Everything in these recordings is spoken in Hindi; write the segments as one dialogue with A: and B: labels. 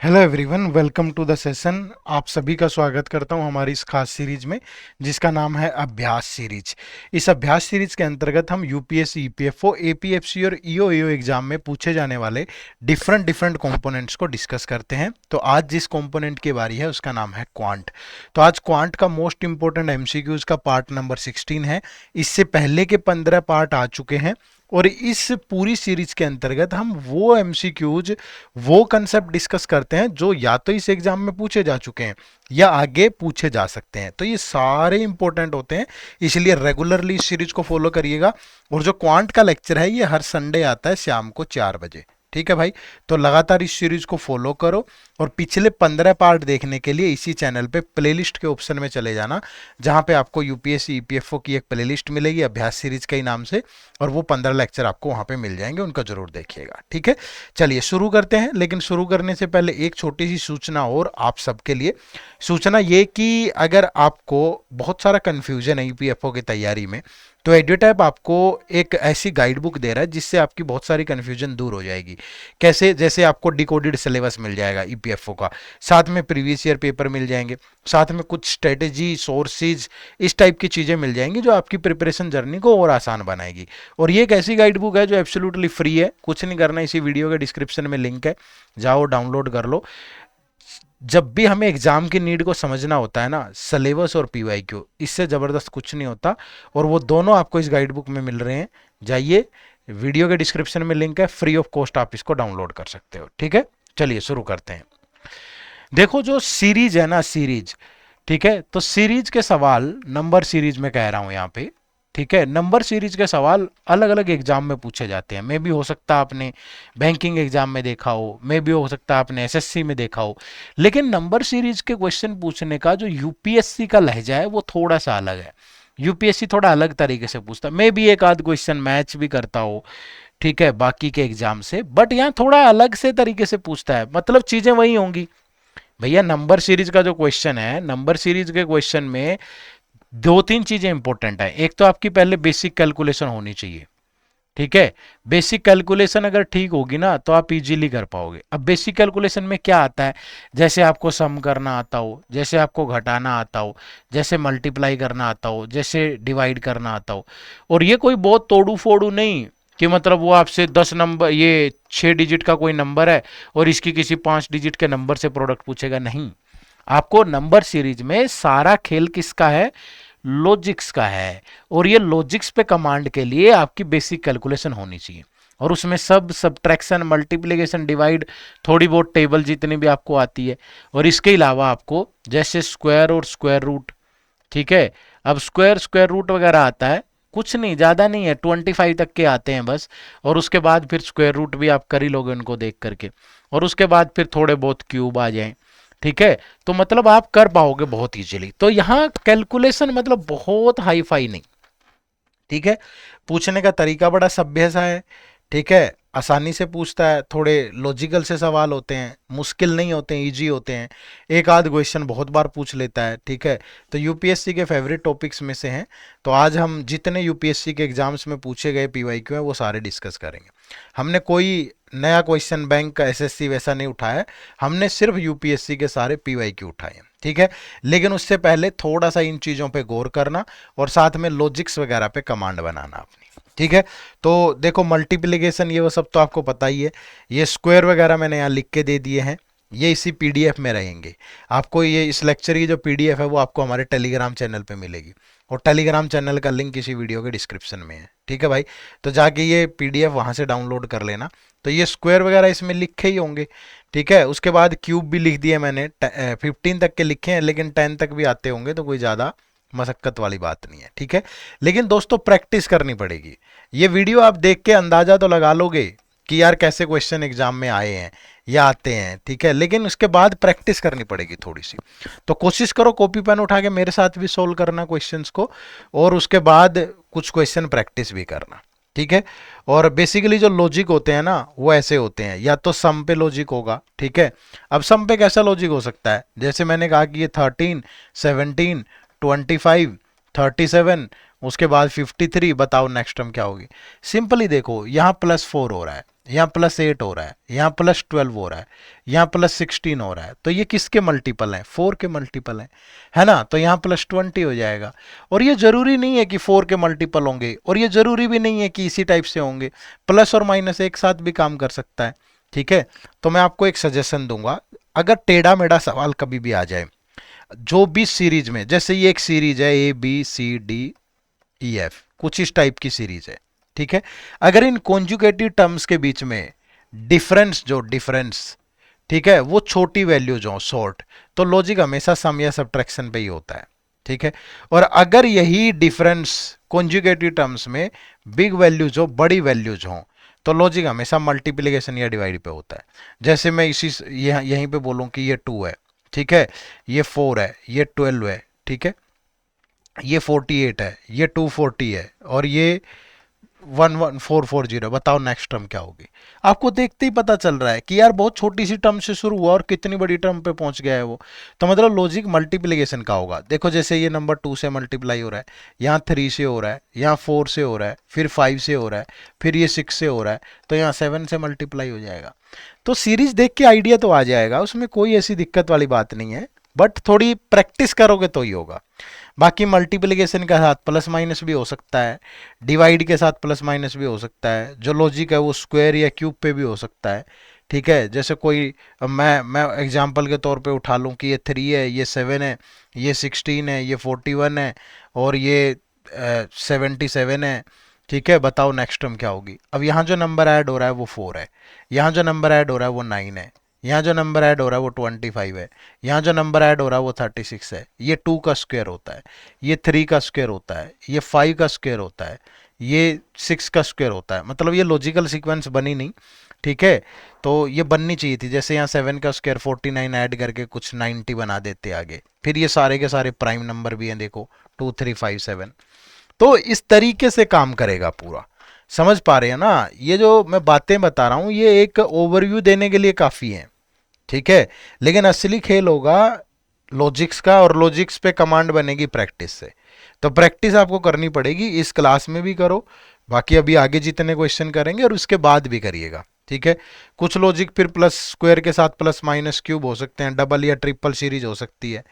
A: Hello everyone, welcome to the session. आप सभी का स्वागत करता हूं हमारी इस खास सीरीज में जिसका नाम है अभ्यास सीरीज। इस अभ्यास सीरीज के अंतर्गत हम यूपीएससी, ईपीएफओ, एपीएफसी और ईओ एग्जाम में पूछे जाने वाले डिफरेंट डिफरेंट कंपोनेंट्स को डिस्कस करते हैं। तो आज जिस कंपोनेंट की बारी है उसका नाम है क्वांट। तो आज क्वांट का मोस्ट इंपॉर्टेंट एमसीक्यूज का पार्ट नंबर 16 है। इससे पहले के 15 पार्ट आ चुके हैं और इस पूरी सीरीज के अंतर्गत हम वो एमसीक्यूज, वो कंसेप्ट डिस्कस करते हैं जो या तो इस एग्जाम में पूछे जा चुके हैं या आगे पूछे जा सकते हैं। तो ये सारे इंपॉर्टेंट होते हैं, इसलिए रेगुलरली इस सीरीज को फॉलो करिएगा। और जो क्वांट का लेक्चर है ये हर संडे आता है शाम को 4 बजे। ठीक है भाई, तो लगातार इस सीरीज को फॉलो करो और पिछले 15 पार्ट देखने के लिए इसी चैनल पे प्लेलिस्ट के ऑप्शन में चले जाना, जहां पे आपको यूपीएससी ईपीएफओ की एक प्लेलिस्ट मिलेगी अभ्यास सीरीज के ही नाम से, और वो 15 लेक्चर आपको वहां पे मिल जाएंगे, उनका जरूर देखिएगा। ठीक है, चलिए शुरू करते हैं। लेकिन शुरू करने से पहले एक छोटी सी सूचना और आप सबके लिए। सूचना ये कि अगर आपको बहुत सारा कंफ्यूजन है ईपीएफओ की तैयारी में, तो एड्यूटैप आपको एक ऐसी गाइड बुक दे रहा है जिससे आपकी बहुत सारी कंफ्यूजन दूर हो जाएगी। कैसे? जैसे आपको डिकोडेड सिलेबस मिल जाएगा ईपीएफओ का, साथ में प्रीवियस ईयर पेपर मिल जाएंगे, साथ में कुछ स्ट्रेटेजी, सोर्सेज, इस टाइप की चीजें मिल जाएंगी जो आपकी प्रिपरेशन जर्नी को और आसान बनाएगी। और ये एक ऐसी गाइड बुक है जो एब्सोल्युटली फ्री है, कुछ नहीं करना, इसी वीडियो के डिस्क्रिप्शन में लिंक है, जाओ डाउनलोड कर लो। जब भी हमें एग्जाम की नीड को समझना होता है ना, सिलेबस और पीवाईक्यू, इससे जबरदस्त कुछ नहीं होता, और वो दोनों आपको इस गाइड बुक में मिल रहे हैं। जाइए, वीडियो के डिस्क्रिप्शन में लिंक है, फ्री ऑफ कॉस्ट आप इसको डाउनलोड कर सकते हो। ठीक है, चलिए शुरू करते हैं। देखो, जो सीरीज है ना, सीरीज, ठीक है, तो सीरीज के सवाल, नंबर सीरीज में कह रहा हूं यहां पे, ठीक है, नंबर सीरीज के सवाल अलग अलग एग्जाम में पूछे जाते हैं। मे भी हो सकता है आपने बैंकिंग एग्जाम में देखा हो, मे भी हो सकता है आपने एसएससी में देखा हो, लेकिन नंबर सीरीज के क्वेश्चन पूछने का जो यूपीएससी का लहजा है वो थोड़ा सा अलग है। यूपीएससी थोड़ा अलग तरीके से पूछता है, मे भी एक आध क्वेश्चन मैच भी करता हो, ठीक है, बाकी के एग्जाम से, बट यहाँ थोड़ा अलग से तरीके से पूछता है। मतलब चीजें वही होंगी भैया। नंबर सीरीज का जो क्वेश्चन है, नंबर सीरीज के क्वेश्चन में दो तीन चीजें इंपॉर्टेंट है। एक तो आपकी पहले बेसिक कैलकुलेशन होनी चाहिए, ठीक है। बेसिक कैलकुलेशन अगर ठीक होगी ना तो आप इजीली कर पाओगे। अब बेसिक कैलकुलेशन में क्या आता है? जैसे आपको सम करना आता हो, जैसे आपको घटाना आता हो, जैसे मल्टीप्लाई करना आता हो, जैसे डिवाइड करना आता हो। और ये कोई बहुत तोड़ू फोड़ू नहीं कि मतलब वो आपसे 10 नंबर, ये 6 डिजिट का कोई नंबर है और इसकी किसी 5 डिजिट के नंबर से प्रोडक्ट पूछेगा, नहीं। आपको नंबर सीरीज में सारा खेल किसका है? लॉजिक्स का है। और ये लॉजिक्स पे कमांड के लिए आपकी बेसिक कैलकुलेशन होनी चाहिए, और उसमें सब सब्ट्रैक्शन, मल्टीप्लिकेशन, डिवाइड, थोड़ी बहुत टेबल जितनी भी आपको आती है। और इसके अलावा आपको जैसे स्क्वायर और स्क्वायर रूट, ठीक है। अब स्क्वायर, स्क्वायर रूट वगैरह आता है, कुछ नहीं, ज़्यादा नहीं है, 25 तक के आते हैं बस। और उसके बाद फिर स्क्वायर रूट भी आप कर ही लोगे उनको देख करके, और उसके बाद फिर थोड़े बहुत क्यूब आ जाएं, ठीक है। तो मतलब आप कर पाओगे बहुत इजीली। तो यहाँ कैलकुलेशन मतलब बहुत हाई फाई नहीं, ठीक है। पूछने का तरीका बड़ा सभ्य सा है, ठीक है। आसानी से पूछता है, थोड़े लॉजिकल से सवाल होते हैं, मुश्किल नहीं होते हैं, इजी होते हैं। एक आध क्वेश्चन बहुत बार पूछ लेता है, ठीक है। तो यूपीएससी के फेवरेट टॉपिक्स में से हैं। तो आज हम जितने यूपीएससी के एग्जाम्स में पूछे गए पीवाईक्यू हैं वो सारे डिस्कस करेंगे। हमने कोई नया क्वेश्चन बैंक का एसएससी वैसा नहीं उठाया है, हमने सिर्फ यूपीएससी के सारे पीवाईक्यू उठाए हैं, ठीक है। लेकिन उससे पहले थोड़ा सा इन चीज़ों पे गौर करना और साथ में लॉजिक्स वगैरह पे कमांड बनाना अपनी, ठीक है। तो देखो, मल्टीप्लिकेशन ये वो सब तो आपको पता ही है। ये स्क्वायर वगैरह मैंने यहाँ लिख के दे दिए हैं, ये इसी पीडीएफ में रहेंगे। आपको ये इस लेक्चर की जो पीडीएफ है वो आपको हमारे टेलीग्राम चैनल पे मिलेगी, और टेलीग्राम चैनल का लिंक इसी वीडियो के डिस्क्रिप्शन में है, ठीक है भाई। तो जाके ये पीडीएफ वहाँ से डाउनलोड कर लेना। तो ये स्क्वायर वगैरह इसमें लिखे ही होंगे, ठीक है। उसके बाद क्यूब भी लिख दिए मैंने, 15 तक के लिखे हैं, लेकिन 10 तक भी आते होंगे, तो कोई ज़्यादा मशक्कत वाली बात नहीं है, ठीक है। लेकिन दोस्तों प्रैक्टिस करनी पड़ेगी। ये वीडियो आप देख के अंदाजा तो लगा लोगे कि यार कैसे क्वेश्चन एग्जाम में आए हैं या आते हैं, ठीक है, लेकिन उसके बाद प्रैक्टिस करनी पड़ेगी थोड़ी सी। तो कोशिश करो कॉपी पेन उठा के मेरे साथ भी सोल्व करना क्वेश्चंस को, और उसके बाद कुछ क्वेश्चन प्रैक्टिस भी करना, ठीक है। और बेसिकली जो लॉजिक होते हैं ना वो ऐसे होते हैं, या तो सम पे लॉजिक होगा, ठीक है। अब सम पे कैसा लॉजिक हो सकता है? जैसे मैंने कहा कि ये 13, 17, 25, 37, उसके बाद 53, बताओ नेक्स्ट टर्म क्या होगी। सिंपली देखो, यहाँ +4 हो रहा है, यहाँ +8 हो रहा है, यहाँ +12 हो रहा है, यहाँ +16 हो रहा है, तो ये किसके मल्टीपल हैं? 4 के मल्टीपल हैं, है ना? तो यहाँ +20 हो जाएगा। और ये जरूरी नहीं है कि 4 के मल्टीपल होंगे, और ये जरूरी भी नहीं है कि इसी टाइप से होंगे, प्लस और माइनस एक साथ भी काम कर सकता है। ठीक है, तो मैं आपको एक सजेशन दूंगा, अगर टेढ़ा मेढ़ा सवाल कभी भी आ जाए, जो भी सीरीज में, जैसे ये एक सीरीज है ABCDEF, कुछ इस टाइप की सीरीज है, ठीक है, अगर इन कॉन्जुगेटिव टर्म्स के बीच में डिफरेंस, ठीक है, वो छोटी वैल्यूज हो, शॉर्ट, तो लॉजिक हमेशा सम या सब्ट्रैक्शन पे ही होता है। ठीक है, और अगर यही डिफरेंस कॉन्जुगेटिव टर्म्स में बिग वैल्यूज हो, बड़ी वैल्यूज हो, तो लॉजिक हमेशा मल्टीप्लिकेशन या डिवाइड पे होता है। जैसे मैं इसी यहीं पे बोलूं कि ये 2 है, ठीक है, ये 4 है, ये 12 है, ठीक है, ये 48 है, ये 240 है, और ये 11440, बताओ नेक्स्ट टर्म क्या होगी? आपको देखते ही पता चल रहा है कि यार बहुत छोटी सी टर्म से शुरू हुआ और कितनी बड़ी टर्म पे पहुंच गया है वो। तो मतलब लॉजिक मल्टीप्लिकेशन का होगा। देखो जैसे ये नंबर 2 से मल्टीप्लाई हो रहा है, यहाँ 3 से हो रहा है, यहाँ 4 से हो रहा है, फिर 5 से हो रहा है, फिर ये 6 से हो रहा है, तो यहाँ 7 से मल्टीप्लाई हो जाएगा। तो सीरीज देख के आइडिया तो आ जाएगा, उसमें कोई ऐसी दिक्कत वाली बात नहीं है, बट थोड़ी प्रैक्टिस करोगे तो ही होगा। बाकी मल्टीप्लिकेशन के साथ प्लस माइनस भी हो सकता है, डिवाइड के साथ प्लस माइनस भी हो सकता है, जो लॉजिक है वो स्क्वायर या क्यूब पे भी हो सकता है। ठीक है, जैसे कोई मैं एग्जांपल के तौर पे उठा लूँ कि ये 3 है, ये 7 है, ये 16 है, ये 41 है, और ये 77 है। ठीक है, बताओ नेक्स्ट टर्म क्या होगी? अब यहाँ जो नंबर ऐड हो रहा है वो 4 है, यहाँ जो नंबर ऐड हो रहा है वो 9 है, यहाँ जो नंबर ऐड हो रहा है वो 25 है, यहाँ जो नंबर ऐड हो रहा है वो 36 है। ये 2 का स्क्वायर होता है, ये 3 का स्क्वायर होता है, ये 5 का स्क्वायर होता है, ये 6 का स्क्वायर होता है। मतलब ये लॉजिकल सीक्वेंस बनी नहीं। ठीक है, तो ये बननी चाहिए थी, जैसे यहाँ 7 का स्क्वायर 49 ऐड करके कुछ 90 बना देते आगे, फिर ये सारे के सारे प्राइम नंबर भी हैं, देखो 2 3 5 7। तो इस तरीके से काम करेगा पूरा। समझ पा रहे हैं ना? ये जो मैं बातें बता रहा हूं ये एक ओवरव्यू देने के लिए काफी है। ठीक है, लेकिन असली खेल होगा लॉजिक्स का, और लॉजिक्स पे कमांड बनेगी प्रैक्टिस से। तो प्रैक्टिस आपको करनी पड़ेगी, इस क्लास में भी करो, बाकी अभी आगे जितने क्वेश्चन करेंगे और उसके बाद भी करिएगा। ठीक है, कुछ लॉजिक फिर प्लस स्क्वायर के साथ प्लस माइनस क्यूब हो सकते हैं, डबल या ट्रिपल सीरीज हो सकती है।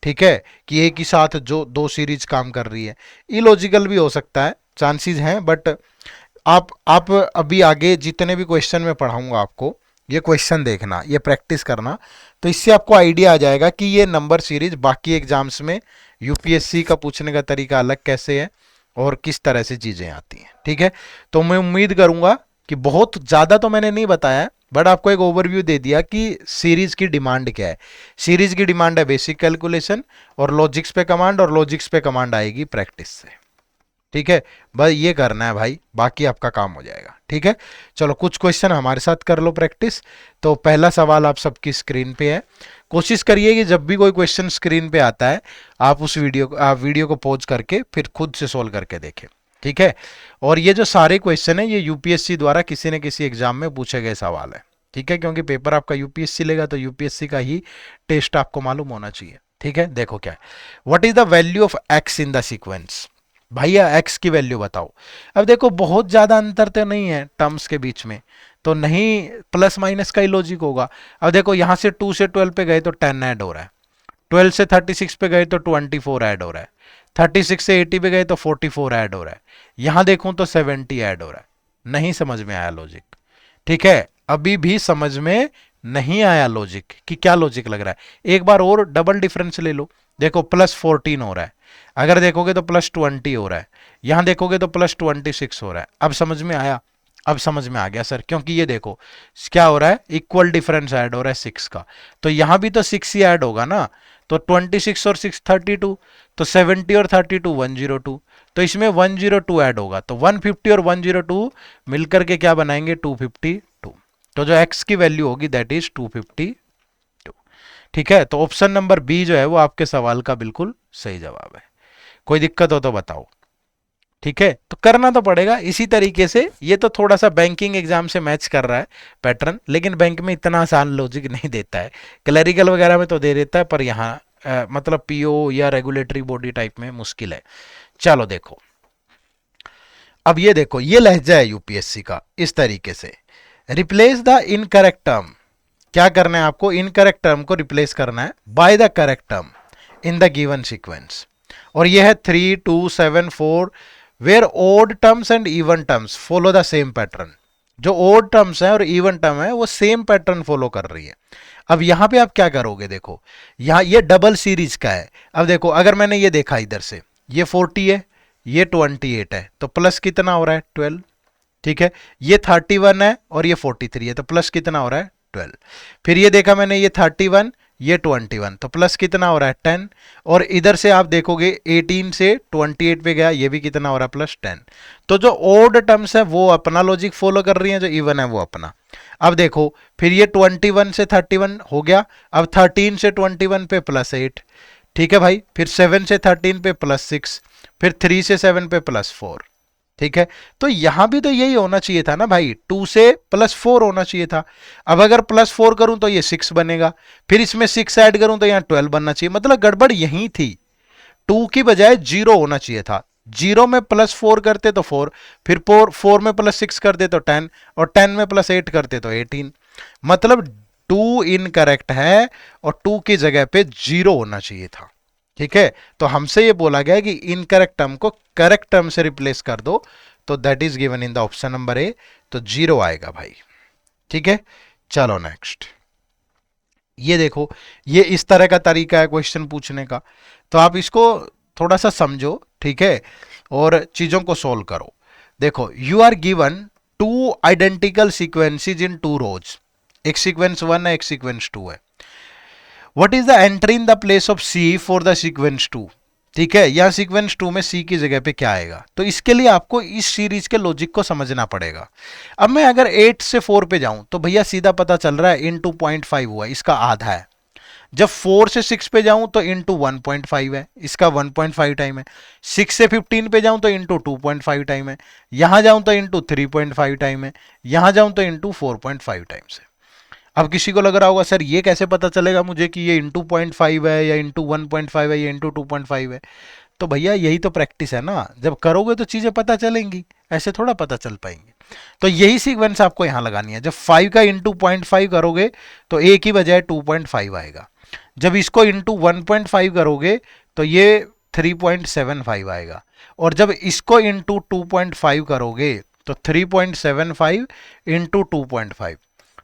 A: ठीक है, कि एक ही साथ जो 2 सीरीज काम कर रही है, इलॉजिकल भी हो सकता है, चांसेस हैं, बट आप अभी आगे जितने भी क्वेश्चन में पढ़ाऊंगा आपको, ये क्वेश्चन देखना, ये प्रैक्टिस करना, तो इससे आपको आइडिया आ जाएगा कि ये नंबर सीरीज बाकी एग्जाम्स में यूपीएससी का पूछने का तरीका अलग कैसे है और किस तरह से चीज़ें आती हैं। ठीक है, तो मैं उम्मीद करूंगा कि बहुत ज़्यादा तो मैंने नहीं बताया, बट आपको एक ओवरव्यू दे दिया कि सीरीज की डिमांड क्या है। सीरीज की डिमांड है बेसिक कैलकुलेशन और लॉजिक्स पे कमांड, और लॉजिक्स पे कमांड आएगी प्रैक्टिस से। ठीक है, बस ये करना है भाई, बाकी आपका काम हो जाएगा। ठीक है, चलो कुछ क्वेश्चन हमारे साथ कर लो प्रैक्टिस। तो पहला सवाल आप सबकी स्क्रीन पे है, कोशिश करिए कि जब भी कोई क्वेश्चन स्क्रीन पे आता है आप उस वीडियो को पॉज करके फिर खुद से सोल्व करके देखें। ठीक है, और ये जो सारे क्वेश्चन है ये यूपीएससी द्वारा किसी न किसी एग्जाम में पूछे गए सवाल है। ठीक है, क्योंकि पेपर आपका यूपीएससी लेगा तो यूपीएससी का ही टेस्ट आपको मालूम होना चाहिए। ठीक है, देखो क्या है, what is the value of x in the sequence? भैया एक्स की वैल्यू बताओ। अब देखो बहुत ज्यादा अंतर तो नहीं है टर्म्स के बीच में, तो नहीं प्लस माइनस का ही लॉजिक होगा। अब देखो यहाँ से 2 से 12 पे गए तो 10 ऐड हो रहा है, 12 से 36 पे गए तो 24 ऐड हो रहा है, 36 से 80 पे गए तो 44 ऐड हो रहा है, यहाँ देखूं तो 70 ऐड हो रहा है। नहीं समझ में आया लॉजिक? ठीक है, अभी भी समझ में नहीं आया लॉजिक कि क्या लॉजिक लग रहा है। एक बार और डबल डिफरेंस ले लो, देखो +14 हो रहा है, अगर देखोगे तो +20 हो रहा है, यहां देखोगे तो +26 हो रहा है। अब समझ में आया? अब समझ में आ गया सर, क्योंकि ये देखो क्या हो रहा है, इक्वल डिफरेंस ऐड हो रहा है 6 का, तो यहां भी तो 6 ही ऐड होगा ना, तो 26 और 6 32, तो 70 और 32 102, तो इसमें 102 ऐड होगा, तो 150 और 102 मिलकर के क्या बनाएंगे 252। तो जो x की वैल्यू होगी दैट इज 252। ठीक है, तो ऑप्शन नंबर बी जो है वो आपके सवाल का बिल्कुल सही जवाब है। कोई दिक्कत हो तो बताओ। ठीक है, तो करना तो पड़ेगा इसी तरीके से। ये तो थोड़ा सा बैंकिंग एग्जाम से मैच कर रहा है पैटर्न, लेकिन बैंक में इतना आसान लॉजिक नहीं देता है, क्लरिकल वगैरह में तो दे देता है, पर यहाँ मतलब पीओ या रेगुलेटरी बॉडी टाइप में मुश्किल है। चलो देखो, अब ये देखो, ये लहजा है यूपीएससी का इस तरीके से, रिप्लेस द इनकरेक्ट टर्म, क्या करना है आपको, इनकरेक्ट टर्म को रिप्लेस करना है by the correct term in the given sequence. और यह है 3 2 7 4 where odd terms and even terms follow the same pattern. जो ओड टर्म्स है और इवन टर्म है वो सेम पैटर्न फॉलो कर रही है। अब यहां पे आप क्या करोगे, देखो यहां ये डबल सीरीज का है। अब देखो अगर मैंने ये देखा इधर से, ये 40 है, ये 28 है, तो प्लस कितना हो रहा है 12। ठीक है, ये 31 है और ये 43 है, तो प्लस कितना हो रहा है 12। फिर ये देखा मैंने, ये 31 ये 21, तो प्लस कितना हो रहा है 10। और इधर से आप देखोगे 18 से 28 पे गया, ये भी कितना हो रहा है प्लस 10। तो जो ओड टर्म्स है वो अपना लॉजिक फॉलो कर रही है, जो इवन है वो अपना। अब देखो फिर ये 21 से 31 हो गया, अब 13 से 21 पे प्लस 8। ठीक है भाई, फिर 7 से 13 पे प्लस 6, फिर 3 से 7 पे प्लस 4। ठीक है, तो यहां भी तो यही होना चाहिए था ना भाई, 2 से प्लस 4 होना चाहिए था। अब अगर प्लस 4 करूं तो ये 6 बनेगा, फिर इसमें 6 ऐड करूं तो यहां 12 बनना चाहिए, मतलब गड़बड़ यही थी। 2 की बजाय 0 होना चाहिए था। 0 में प्लस 4 करते तो 4, फिर 4 में प्लस 6 करते तो 10, और 10 में प्लस 8 करते तो 18। मतलब 2 इनकरेक्ट है और 2 की जगह पे 0 होना चाहिए था। ठीक है, तो हमसे ये बोला गया कि इनकरेक्ट टर्म को करेक्ट टर्म से रिप्लेस कर दो, तो that is given in the option number A, तो 0 आएगा भाई। ठीक है, चलो नेक्स्ट। ये देखो, ये इस तरह का तरीका है क्वेश्चन पूछने का, तो आप इसको थोड़ा सा समझो, ठीक है, और चीजों को सोल्व करो। देखो, you are given 2 identical sequences in 2 rows, एक सीक्वेंस 1 है, एक सीक्वेंस 2 है। What is the entry in the place of C for the sequence 2। ठीक है, या सीक्वेंस 2 में सी की जगह पे क्या आएगा, तो इसके लिए आपको इस सीरीज के लॉजिक को समझना पड़ेगा। अब मैं अगर 8 से 4 पे जाऊं तो भैया सीधा पता चल रहा है इन 2.5 हुआ, इसका आधा है। जब 4 से 6 पे जाऊं तो इंटू 1.5 है, इसका 1.5 टाइम है। 6 से 15 पे जाऊं तो इंटू 2.5 टाइम है, यहां जाऊं तो इंटू 3.5 टाइम है, यहां जाऊं तो इंटू 4.5 टाइम्स है। अब किसी को लग रहा होगा सर ये कैसे पता चलेगा मुझे कि ये इंटू 0.5 है या इंटू 1.5 है या इंटू 2.5 है। तो भैया यही तो प्रैक्टिस है ना, जब करोगे तो चीजें पता चलेंगी, ऐसे थोड़ा पता चल पाएंगी। तो यही सीक्वेंस आपको यहां लगानी है। जब 5 का इंटू 0.5 करोगे तो ए की बजाय 2.5 आएगा। जब इसको इंटू 1.5 करोगे तो ये 3.75 आएगा। और जब इसको इंटू 2.5 करोगे तो 3.75 इंटू 2.5,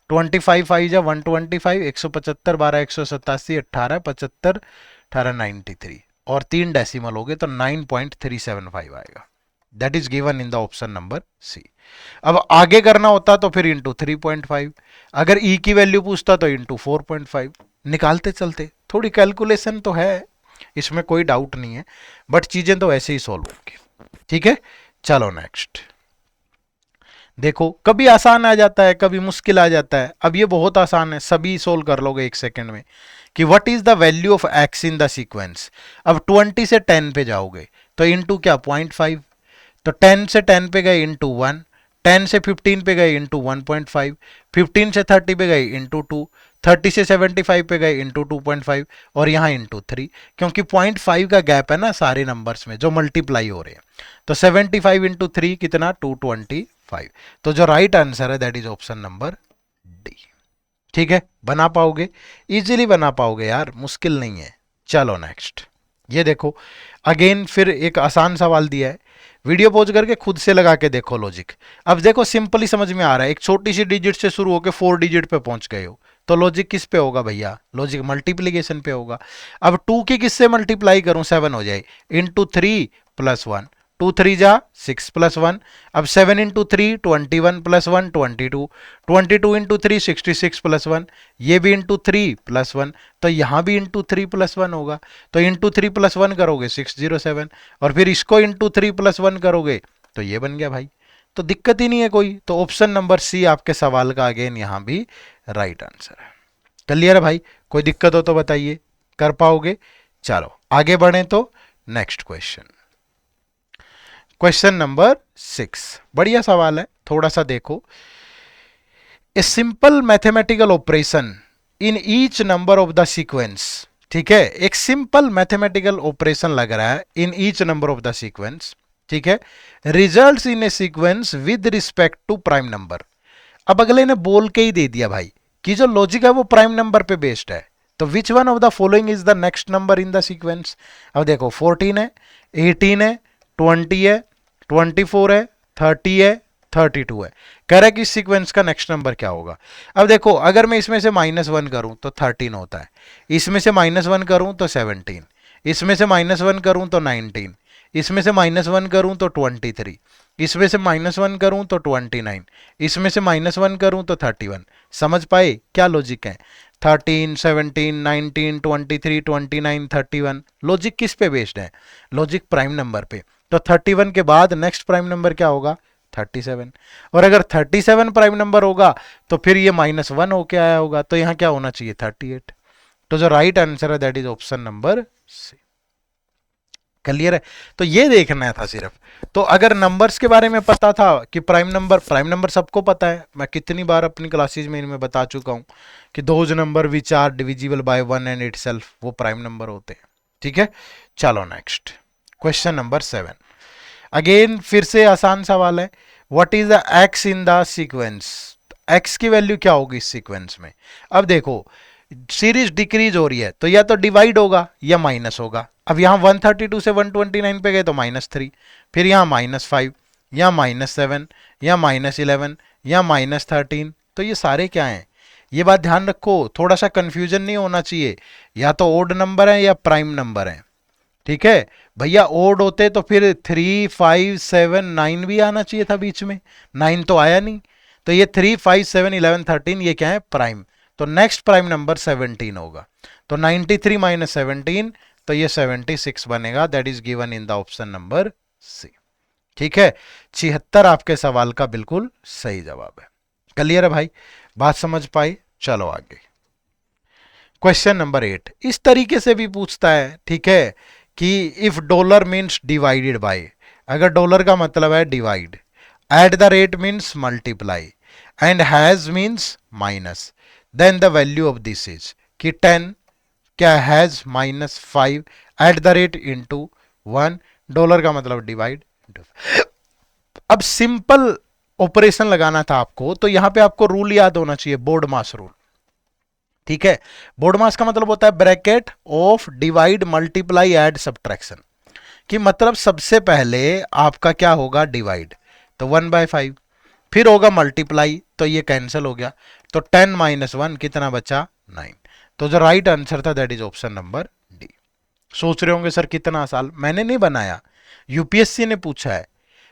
A: 25 फाइव जा 125, 175 12 187 18 75 18 93, और 3 डेसिमल हो गए तो 9.375 आएगा। That is given in the option number C. अब आगे करना होता तो फिर इंटू 3.5, अगर ई की वैल्यू पूछता तो इंटू 4.5। निकालते चलते, थोड़ी कैलकुलेशन तो है इसमें, कोई डाउट नहीं है, बट चीजें तो ऐसे ही सॉल्व होंगी। ठीक है, चलो नेक्स्ट। देखो, कभी आसान आ जाता है, कभी मुश्किल आ जाता है। अब ये बहुत आसान है, सभी सोल्व कर लोगे 1 सेकंड में, कि what is the value of x in the sequence. अब 20 से 10 पे जाओगे तो इंटू क्या 0.5, तो 10 से 10 पे गए इंटू 1, 10 से 15 पे गए इंटू 1.5, 15 से 30 पे गए इंटू 2, 30 से 75 पे गए इंटू 2.5, और यहाँ इंटू 3, क्योंकि 0.5 का गैप है ना सारे नंबर्स में जो मल्टीप्लाई हो रहे हैं। तो 75 इंटू 3 कितना 225। तो जो राइट आंसर है that is option number D. ठीक है, बना पाओगे, इजीली बना पाओगे यार, मुश्किल नहीं है। चलो नेक्स्ट। ये देखो, अगेन फिर एक आसान सवाल दिया है, वीडियो पॉज करके खुद से लगा के देखो लॉजिक। अब देखो सिंपली समझ में आ रहा है, एक छोटी सी डिजिट से शुरू होकर 4 डिजिट पे पहुंच गए हो, तो लॉजिक किस पे होगा भैया, लॉजिक मल्टीप्लीकेशन पे होगा। अब 2 की किससे मल्टीप्लाई करूं 7 हो जाए, इंटू 3 प्लस 1, 2 3 जा 6 प्लस 1, अब 7 इंटू 3 21 प्लस 1 22, 22 इंटू 3 66 प्लस 1, ये भी इंटू 3 प्लस 1, तो यहाँ भी इंटू 3 प्लस 1 होगा। तो इंटू 3 प्लस 1 करोगे 607, और फिर इसको इंटू 3 प्लस 1 करोगे तो ये बन गया भाई। तो दिक्कत ही नहीं है कोई, तो ऑप्शन नंबर सी आपके सवाल का अगेन यहाँ भी राइट आंसर है। क्लियर है भाई, कोई दिक्कत हो तो बताइए, कर पाओगे। चलो आगे बढ़े तो नेक्स्ट क्वेश्चन, क्वेश्चन नंबर 6, बढ़िया सवाल है, थोड़ा सा देखो। A simple mathematical operation in each number of the sequence. ठीक है, एक सिंपल मैथमेटिकल ऑपरेशन लग रहा है in each number of the sequence. ठीक है, results in a sequence with respect to prime number. अब अगले ने बोल के ही दे दिया भाई कि जो लॉजिक है वो प्राइम नंबर पे बेस्ड है, तो which one of the following is the next number in the sequence. अब देखो 14 है, 18 है, 20 है, 24 है, 30 है, 32 है। कह रहा है कि इस सीक्वेंस का नेक्स्ट नंबर क्या होगा। अब देखो अगर मैं इसमें से -1 करूं तो 13 होता है, इसमें से -1 करूं तो 17, इसमें से -1 करूं तो 19, इसमें से -1 करूं तो 23, इसमें से -1 करूं तो 29, इसमें से -1 करूं तो 31। समझ पाए क्या लॉजिक है? 13, 17, 19, 23, 29, 31 लॉजिक किस पे बेस्ड है? लॉजिक प्राइम नंबर पे। तो 31 के बाद नेक्स्ट प्राइम नंबर क्या होगा? 37। और अगर 37 प्राइम नंबर होगा तो फिर ये -1 होके आया होगा, तो यहां क्या होना चाहिए? 38। तो जो राइट आंसर है that is option number C. Clear है? तो ये देखना था सिर्फ। तो अगर नंबर्स के बारे में पता था कि प्राइम नंबर सबको पता है, मैं कितनी बार अपनी क्लासेज में इनमें बता चुका हूं कि those number which are divisible by 1 and itself वो प्राइम नंबर होते हैं। ठीक है, चलो नेक्स्ट क्वेश्चन नंबर 7। अगेन फिर से आसान सवाल है। What is the x in the sequence? X की वैल्यू क्या होगी इस सीक्वेंस में? अब देखो सीरीज डिक्रीज हो रही है तो या तो डिवाइड होगा या माइनस होगा। अब यहां 132 से 129 पे गए तो -3, फिर यहां -5, या -7, या -11, या -13। तो ये सारे क्या हैं? ये बात ध्यान रखो, थोड़ा सा कंफ्यूजन नहीं होना चाहिए, या तो ओड नंबर है या प्राइम नंबर है। ठीक है भैया, ओड होते तो फिर 3, 5, 7, 9 भी आना चाहिए था बीच में, 9 तो आया नहीं। तो ये 3, 5, 7, 11, 13 ये क्या है? प्राइम। तो नेक्स्ट प्राइम नंबर 17 होगा। तो 93 - 17 तो ये 76 बनेगा, that is given in the option number C. ठीक है, 76 आपके सवाल का बिल्कुल सही जवाब है। क्लियर है भाई? बात समझ पाए? चलो आगे क्वेश्चन नंबर 8 इस तरीके से भी पूछता है। ठीक है कि if dollar means divided by, अगर डॉलर का मतलब है divide, at the rate means multiply, and has means minus, then the value of this is कि 10 क्या has -5 at the rate into 1, dollar का मतलब डिवाइड। अब सिंपल ऑपरेशन लगाना था आपको, तो यहां पे आपको रूल याद होना चाहिए, बोर्ड मास रूल। ठीक है, बोर्ड मास का मतलब होता है bracket of divide multiply add subtraction, कि मतलब सबसे पहले आपका क्या होगा? डिवाइड, तो 1/5, फिर होगा मल्टीप्लाई, तो ये कैंसिल हो गया, तो 10 - 1 कितना बचा? 9। तो जो राइट आंसर था that is option number D. सोच रहे होंगे सर कितना आसान, मैंने नहीं बनाया, यूपीएससी ने पूछा है।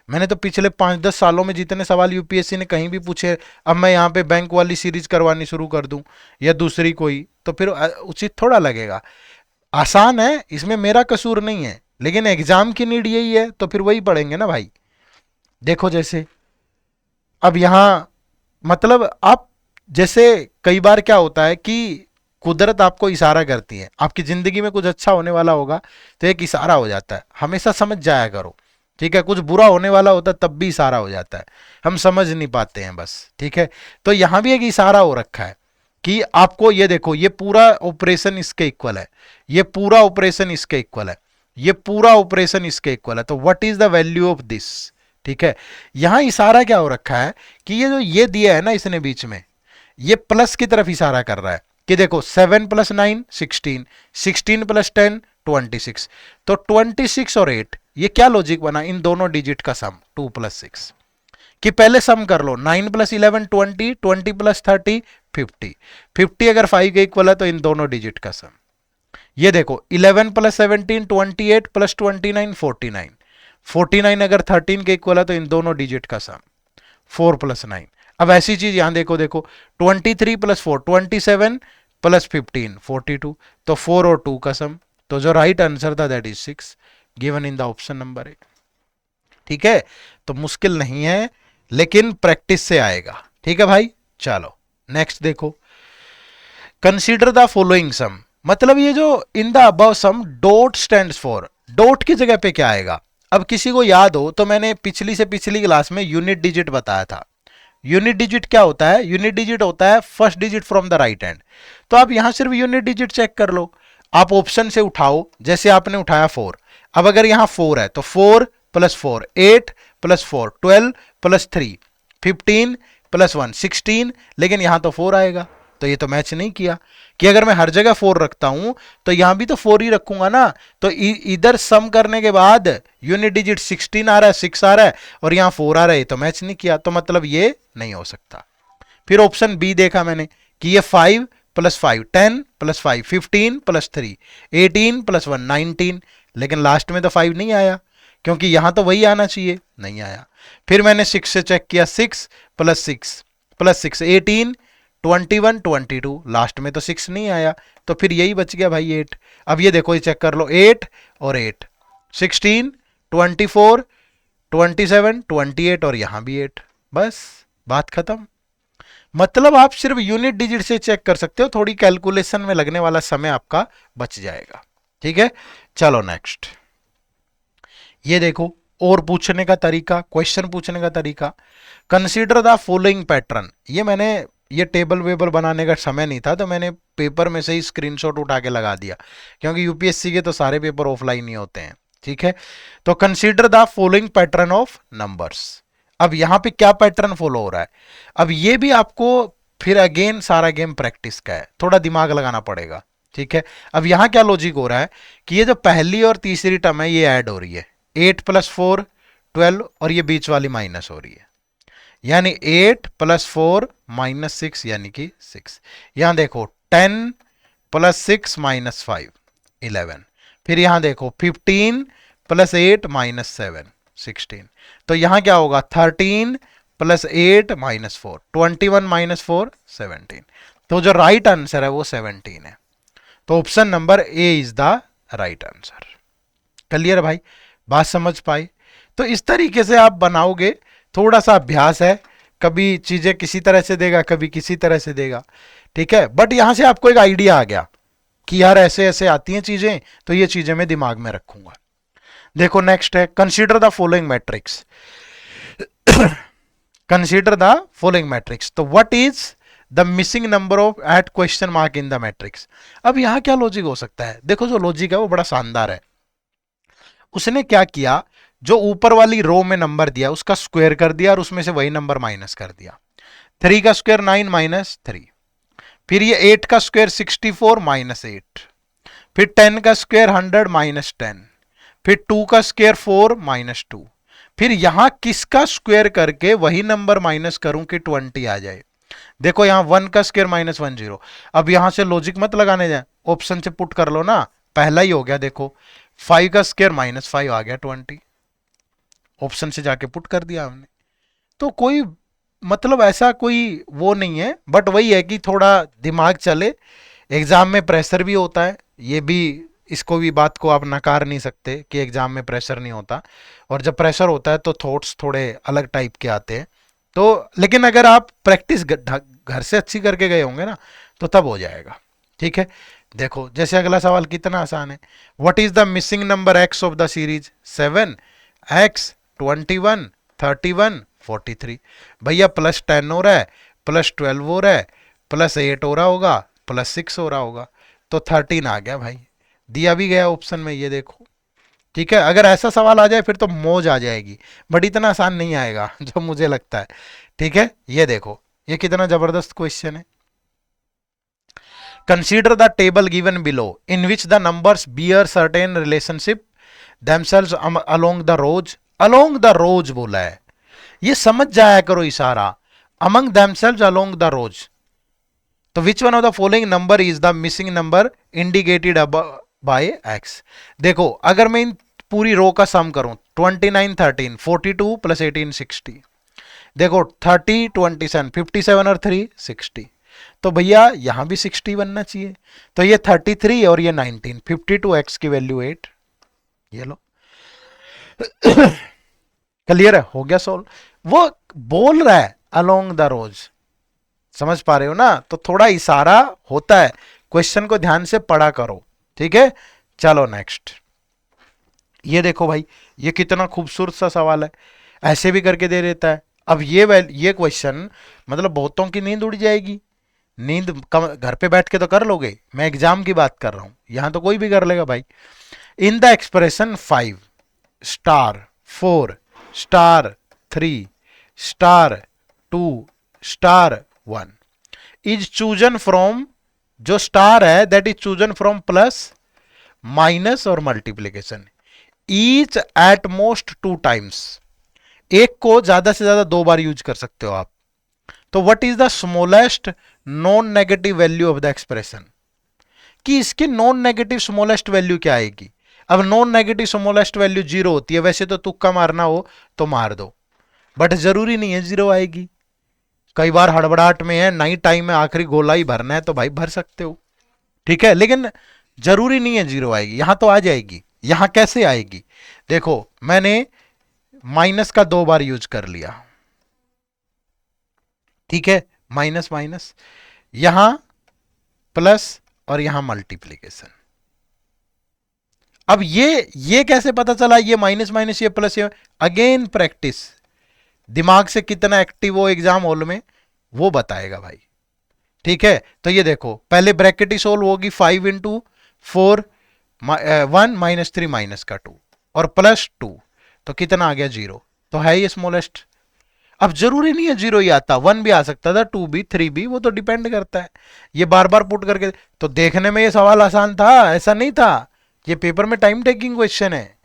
A: मैंने तो पिछले 5-10 सालों में जितने सवाल यूपीएससी ने कहीं भी पूछे, अब मैं यहाँ पे बैंक वाली सीरीज करवानी शुरू कर दूं या दूसरी कोई, तो फिर उचित थोड़ा लगेगा। आसान है, इसमें मेरा कसूर नहीं है, लेकिन एग्जाम की नीड यही है तो फिर वही पढ़ेंगे ना भाई। देखो जैसे अब यहां मतलब आप जैसे कई बार क्या होता है कि कुदरत आपको इशारा करती है, आपकी जिंदगी में कुछ अच्छा होने वाला होगा तो एक इशारा हो जाता है, हमेशा समझ जाया करो। ठीक है, कुछ बुरा होने वाला होता है तब भी इशारा हो जाता है, हम समझ नहीं पाते हैं बस। ठीक है, तो यहां भी एक इशारा हो रखा है कि आपको ये देखो, ये पूरा ऑपरेशन इसके इक्वल है, ये पूरा ऑपरेशन इसके इक्वल है, ये पूरा ऑपरेशन इसके इक्वल है, तो what is the value of this. ठीक है, यहां इशारा क्या हो रखा है कि ये जो ये दिया है ना इसने बीच में, ये प्लस की तरफ इशारा कर रहा है कि देखो 7 + 9 16, 16 + 10 26, तो 26 और 8 ये क्या लॉजिक बना? इन दोनों डिजिट का सम 2 + 6, कि पहले सम कर लो, 9 + 11 20, 20 + 30 50, 50 अगर 5 के इक्वल है तो इन दोनों डिजिट का सम। ये देखो 11 + 17 28 + 29 49, 49 अगर 13 के इक्वल है तो इन दोनों डिजिट का सम 4 + 9। अब ऐसी चीज यहां देखो, देखो 23 + 4 27 + 15 42, तो 4 और 2 का सम। तो जो राइट आंसर था that is 6, given in the option number A. ठीक है, तो मुश्किल नहीं है लेकिन प्रैक्टिस से आएगा। ठीक है भाई, चलो नेक्स्ट देखो, कंसीडर द फॉलोइंग सम, मतलब ये जो in the above some dot stands for, dot की जगह पे क्या आएगा? अब किसी को याद हो तो मैंने पिछली से पिछली क्लास में यूनिट डिजिट बताया था। यूनिट डिजिट क्या होता है? यूनिट डिजिट होता है first digit from the right hand. तो आप यहां सिर्फ यूनिट डिजिट चेक कर लो, आप ऑप्शन से उठाओ, जैसे आपने उठाया 4, अब अगर यहां 4 है तो 4 + 4 8 + 4 12 + 3 15 प्लस 1 16, लेकिन यहां तो 4 आएगा, तो ये तो मैच नहीं किया। कि अगर मैं हर जगह 4 रखता हूं तो यहां भी तो 4 ही रखूंगा ना, तो इधर सम करने के बाद यूनिट डिजिट 16 आ रहा है, 6 आ रहा है और यहां 4 आ रहा है, ये तो मैच नहीं किया, तो मतलब ये नहीं हो सकता। फिर ऑप्शन बी देखा मैंने कि ये 5 प्लस 5 10 प्लस 5 15 प्लस 3 18 प्लस 1 19, लेकिन लास्ट में तो 5 नहीं आया, क्योंकि यहां तो वही आना चाहिए, नहीं आया। फिर मैंने 6 से चेक किया, 6 प्लस 6 प्लस 6 18 21 22, लास्ट में तो 6 नहीं आया, तो फिर यही बच गया भाई 8। अब ये देखो, ये चेक कर लो, 8 और 8 16 24 27 28 और यहां भी 8, बस बात खत्म। मतलब आप सिर्फ यूनिट डिजिट से चेक कर सकते हो, थोड़ी कैलकुलेशन में लगने वाला समय आपका बच जाएगा। ठीक है, चलो नेक्स्ट। ये देखो और पूछने का तरीका, क्वेश्चन पूछने का तरीका। Consider the following pattern. ये मैंने, ये टेबल वेबल बनाने का समय नहीं था, तो मैंने पेपर में से ही स्क्रीनशॉट उठा के लगा दिया, क्योंकि यूपीएससी के तो सारे पेपर ऑफलाइन ही होते हैं। ठीक है, तो consider the following pattern of numbers. अब यहां पे क्या पैटर्न फॉलो हो रहा है, अब ये भी आपको फिर अगेन सारा गेम प्रैक्टिस का है, थोड़ा दिमाग लगाना पड़ेगा। ठीक है, अब यहां क्या लॉजिक हो रहा है कि ये जो पहली और तीसरी टर्म है ये ऐड हो रही है, 8 प्लस 4 12, और ये बीच वाली माइनस हो रही है, यानी 8 प्लस 4 माइनस 6 यानी कि 6। यहां देखो 10 प्लस 6 माइनस 5 11, फिर यहां देखो 15 प्लस 8 माइनस 7 16, तो यहां क्या होगा 13 प्लस 8 माइनस 4 21 माइनस 4 17, तो जो राइट आंसर है वो 17 है। तो option number A is the right answer. Clear भाई, बात समझ पाए? तो इस तरीके से आप बनाओगे, थोड़ा सा अभ्यास है, कभी चीजें किसी तरह से देगा, कभी किसी तरह से देगा। ठीक है, बट यहां से आपको एक आइडिया आ गया कि यार ऐसे ऐसे आती हैं चीजें, तो ये चीजें मैं दिमाग में रखूंगा। देखो नेक्स्ट है, consider the following matrix. Consider the following matrix, तो what is the missing number of at question mark in the matrix. अब यहां क्या लॉजिक हो सकता है, देखो जो लॉजिक है वो बड़ा शानदार है। उसने क्या किया, जो ऊपर वाली रो में नंबर दिया उसका स्क्वायर कर दिया और उसमें से वही नंबर माइनस कर दिया। 3 का स्क्वायर 9 माइनस 3, फिर ये 8 का स्क्वायर 64 माइनस 8, फिर 10 का स्क्वायर 100 माइनस 10, फिर 2 का स्क्वायर 4 माइनस 2, फिर यहां किसका स्क्वायर करके वही नंबर माइनस करूं कि 20 आ जाए। देखो यहां 1 का स्क्वायर माइनस 1 0। अब यहां से लॉजिक मत लगाने जाए, ऑप्शन से पुट कर लो ना, पहला ही हो गया। देखो 5 का स्क्वायर माइनस 5 आ गया 20, ऑप्शन से जाके पुट कर दिया हमने। तो कोई मतलब ऐसा कोई वो नहीं है, बट वही है कि थोड़ा दिमाग चले, एग्जाम में प्रेशर भी होता है, ये भी, इसको भी बात को आप नकार नहीं सकते कि एग्जाम में प्रेशर नहीं होता, और जब प्रेशर होता है तो थॉट्स थोड़े अलग टाइप के आते हैं। तो लेकिन अगर आप प्रैक्टिस घर से अच्छी करके गए होंगे ना, तो तब हो जाएगा। ठीक है, देखो जैसे अगला सवाल कितना आसान है, what is the missing number x of the series 7 x 21 31 43। भैया प्लस 10 हो रहा है, प्लस 12 हो रहा है, प्लस 8 हो रहा होगा, प्लस 6 हो रहा होगा, तो 13 आ गया भाई, दिया भी गया ऑप्शन में, ये देखो। ठीक है, अगर ऐसा सवाल आ जाए फिर तो मौज आ जाएगी, बट इतना आसान नहीं आएगा जो मुझे लगता है। ठीक है, ये देखो ये कितना जबरदस्त क्वेश्चन है। Consider the table given below in which the numbers bear certain relationship themselves along the rows। along the rows बोला है, ये समझ जाया करो इशारा, among themselves along the rows। तो which one of the following number is the missing number indicated by x. देखो अगर मैं इन पूरी रो का सम करूं, 29 13 42 प्लस 18 60, देखो 30 27 57 और 3 60, तो भैया यहां भी 60 बनना चाहिए। तो ये 33 और ये 19, 52 एक्स की वैल्यू 8, ये लो। क्लियर है, हो गया सोल्व। वो बोल रहा है अलोंग द रोज, समझ पा रहे हो ना, तो थोड़ा इशारा होता है, क्वेश्चन को ध्यान से पढ़ा करो। ठीक है, चलो नेक्स्ट। ये देखो भाई, ये कितना खूबसूरत सा सवाल है, ऐसे भी करके दे देता है। अब ये क्वेश्चन मतलब बहुतों की नींद उड़ जाएगी, नींद कम घर पे बैठ के तो कर लोगे, मैं एग्जाम की बात कर रहा हूं, यहां तो कोई भी कर लेगा भाई। In the expression 5 star 4 star 3 star 2 star 1 is chosen from, जो स्टार है that is chosen from plus minus और multiplication, each at most 2 times. एक को ज्यादा से ज्यादा 2 बार यूज कर सकते हो आप। तो what is the smallest non negative value of the expression, कि इसकी नॉन नेगेटिव स्मॉलेस्ट वैल्यू क्या आएगी। अब नॉन नेगेटिव स्मॉलेस्ट वैल्यू 0 होती है, वैसे तो तुक्का मारना हो तो मार दो, बट जरूरी नहीं है 0 आएगी। कई बार हड़बड़ाहट में है, नाइट टाइम में आखिरी गोला ही भरना है तो भाई भर सकते हो, ठीक है, लेकिन जरूरी नहीं है 0 आएगी। यहां तो आ जाएगी। यहां कैसे आएगी, देखो मैंने माइनस का 2 बार यूज कर लिया, ठीक है, माइनस माइनस, यहां प्लस और यहां मल्टीप्लीकेशन। अब ये कैसे पता चला, ये माइनस माइनस ये प्लस, ये अगेन प्रैक्टिस, दिमाग से कितना एक्टिव हो एग्जाम हॉल में वो बताएगा भाई, ठीक है। तो ये देखो पहले ब्रैकेट ही सोल्व होगी, 5 इंटू 4 1 माइनस 3 माइनस का 2 और प्लस 2, तो कितना आ गया 0, तो है ये स्मॉलेस्ट। अब जरूरी नहीं है 0 ही आता, 1 भी आ सकता था, 2 भी 3 भी, वो तो डिपेंड करता है। ये बार बार पुट करके, तो देखने में ये सवाल आसान था, ऐसा नहीं था, ये पेपर में टाइम टेकिंग क्वेश्चन है।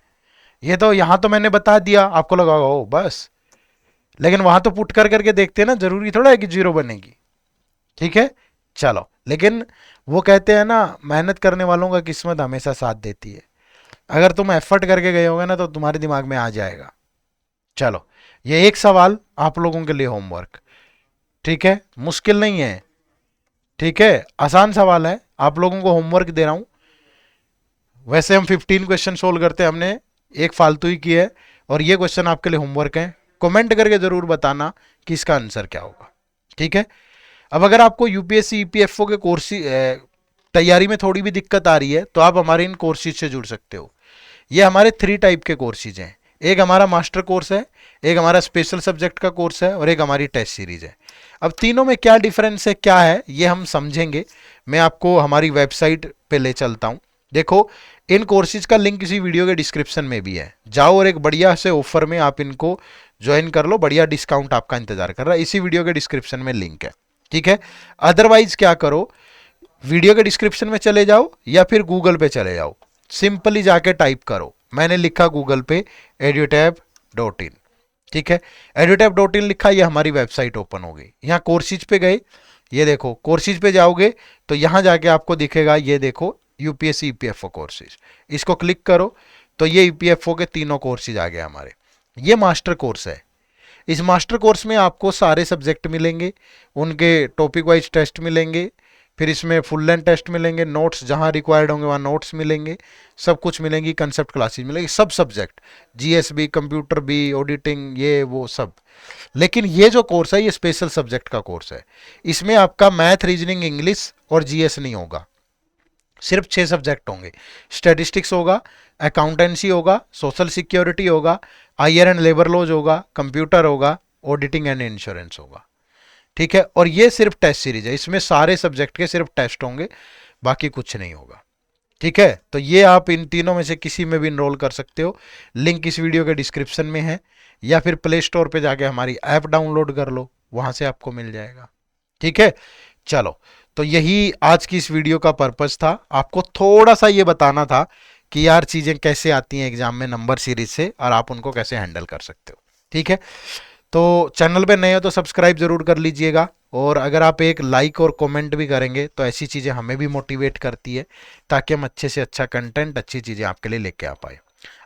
A: ये तो यहां तो मैंने बता दिया, आपको लगा ओ बस, लेकिन वहां तो पुट कर करके देखते हैं ना, जरूरी थोड़ा है कि 0 बनेगी, ठीक है। चलो, लेकिन वो कहते हैं ना, मेहनत करने वालों का किस्मत हमेशा साथ देती है। अगर तुम एफर्ट करके गए होगे ना तो तुम्हारे दिमाग में आ जाएगा। चलो, ये एक सवाल आप लोगों के लिए होमवर्क, ठीक है, मुश्किल नहीं है, ठीक है, आसान सवाल है, आप लोगों को होमवर्क दे रहा हूं। वैसे हम 15 क्वेश्चन सोल्व करते हैं, हमने एक फालतू ही किया है, और ये क्वेश्चन आपके लिए होमवर्क है। कमेंट करके जरूर बताना कि इसका आंसर क्या होगा, ठीक है। अब अगर आपको यूपीएससी ईपीएफओ के कोर्स तैयारी में थोड़ी भी दिक्कत आ रही है तो आप हमारे इन कोर्सेज से जुड़ सकते हो। ये हमारे 3 टाइप के कोर्सेज हैं, एक हमारा मास्टर कोर्स है, एक हमारा स्पेशल सब्जेक्ट का कोर्स है, और एक हमारी टेस्ट सीरीज है। अब तीनों में क्या डिफरेंस है, क्या है, ये हम समझेंगे। मैं आपको हमारी वेबसाइट पे ले चलता हूँ। देखो, इन कोर्सेज का लिंक इसी वीडियो के डिस्क्रिप्शन में भी है, जाओ और एक बढ़िया से ऑफर में आप इनको ज्वाइन कर लो, बढ़िया डिस्काउंट आपका इंतजार कर रहा है, इसी वीडियो के डिस्क्रिप्शन में लिंक है, ठीक है। अदरवाइज क्या करो, वीडियो के डिस्क्रिप्शन में चले जाओ या फिर गूगल पे चले जाओ, सिंपली जाके टाइप करो, मैंने लिखा गूगल पे edutap.in, ठीक है, edutap.in लिखा, ये हमारी वेबसाइट ओपन हो गई। यहाँ कोर्सेज पे गए, ये देखो कोर्सेज पे जाओगे तो यहाँ जाके आपको दिखेगा, ये देखो यूपीएससी ईपीएफओ कोर्सेज, इसको क्लिक करो तो ये ईपीएफओ के तीनों कोर्सेज आ गए हमारे। ये मास्टर कोर्स है, इस मास्टर कोर्स में आपको सारे सब्जेक्ट मिलेंगे, उनके टॉपिक वाइज टेस्ट मिलेंगे, फिर इसमें फुल लेंथ टेस्ट मिलेंगे, नोट्स जहां रिक्वायर्ड होंगे वहां नोट्स मिलेंगे, सब कुछ मिलेंगी, कंसेप्ट क्लासेस मिलेंगी, सब सब्जेक्ट, जीएस भी, कंप्यूटर भी, ऑडिटिंग, ये वो सब। लेकिन ये जो कोर्स है ये स्पेशल सब्जेक्ट का कोर्स है, इसमें आपका मैथ, रीजनिंग, इंग्लिश और जीएस नहीं होगा, सिर्फ 6 सब्जेक्ट होंगे। स्टैटिस्टिक्स होगा, अकाउंटेंसी होगा, सोशल सिक्योरिटी होगा, आईआर एंड लेबर लॉज होगा, कंप्यूटर होगा, ऑडिटिंग एंड इंश्योरेंस होगा, ठीक है। और ये सिर्फ टेस्ट सीरीज है, इसमें सारे सब्जेक्ट के सिर्फ टेस्ट होंगे, बाकी कुछ नहीं होगा, ठीक है। तो ये आप इन तीनों में से किसी में भी इनरोल कर सकते हो, लिंक इस वीडियो के डिस्क्रिप्शन में है, या फिर प्ले स्टोर पे जाके हमारी ऐप डाउनलोड कर लो, वहां से आपको मिल जाएगा, ठीक है। चलो, तो यही आज की इस वीडियो का पर्पस था, आपको थोड़ा सा ये बताना था कि यार चीजें कैसे आती हैं एग्जाम में नंबर सीरीज से, और आप उनको कैसे हैंडल कर सकते हो, ठीक है। तो चैनल पे नए हो तो सब्सक्राइब जरूर कर लीजिएगा, और अगर आप एक लाइक और कमेंट भी करेंगे तो ऐसी चीज़ें हमें भी मोटिवेट करती है, ताकि हम अच्छे से अच्छा कंटेंट, अच्छी चीज़ें आपके लिए लेके आ पाए।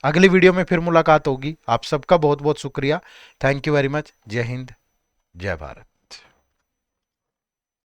A: अगली वीडियो में फिर मुलाकात होगी। आप सबका बहुत बहुत शुक्रिया, थैंक यू वेरी मच। जय हिंद, जय भारत।